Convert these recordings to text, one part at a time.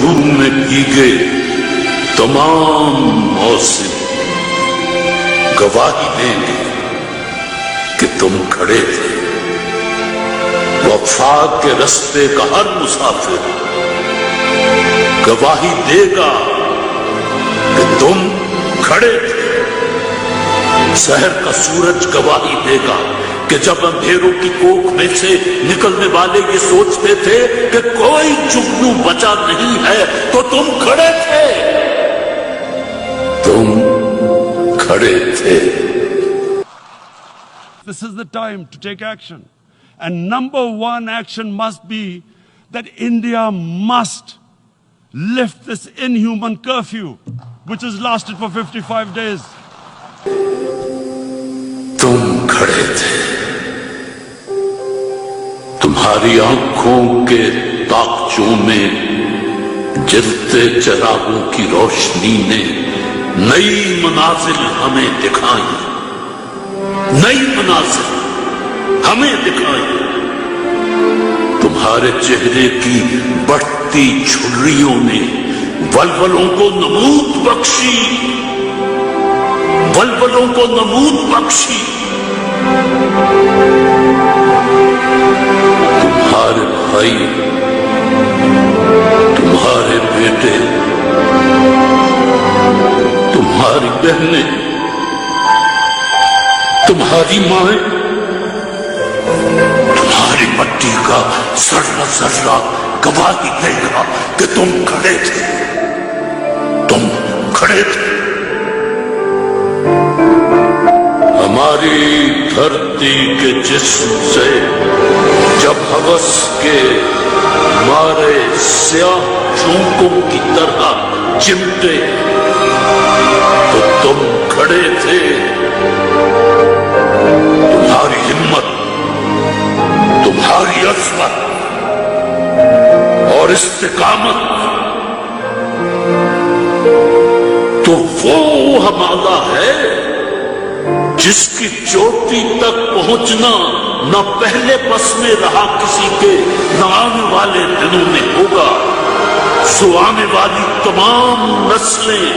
شروع میں بھیگے تمام موسم گواہی دیں گے کہ تم کھڑے تھے۔ وفا کے رستے کا ہر مسافر گواہی دے گا کہ تم کھڑے تھے۔ شہر کا سورج گواہی دے گا کہ جب اندھیروں کی کوکھ میں سے نکلنے والے یہ سوچتے تھے کہ کوئی جگنو بچا نہیں ہے تو تم کھڑے تھے، تم کھڑے تھے۔ This is the time to take action. And number one action must be that India must lift this inhuman curfew, which has lasted for 55 days. تم کھڑے تھے، تمہاری آنکھوں کے تاکچوں میں جلتے چراغوں کی روشنی نے نئی منازل ہمیں دکھائی، نئی منازل ہمیں دکھائی۔ تمہارے چہرے کی بڑھتی جھریوں نے ولولوں کو نمود بخشی، ولولوں کو نمود بخشی۔ تمہارے بھائی، تمہارے بیٹے، تمہاری بہنیں، تمہاری مائیں، تمہاری مٹی کا ذرہ ذرہ گواہی دے گا کہ تم کھڑے تھے، تم کھڑے تھے۔ ہماری دھرتی کے جسم سے جب ہوس کے مارے سیاہ چونکوں کی طرح چمٹے تو تم کھڑے تھے۔ تمہاری ہمت، تمہاری عظمت اور استقامت تو وہ ہمارا ہے جس کی چوٹی تک پہنچنا نہ پہلے بس میں رہا کسی کے، نہ آنے والے دنوں میں ہوگا۔ سو آنے والی تمام نسلیں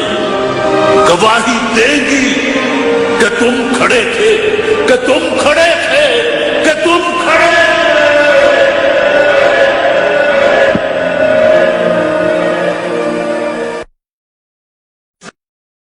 گواہی دیں گی کہ تم کھڑے تھے، کہ تم کھڑے تھے۔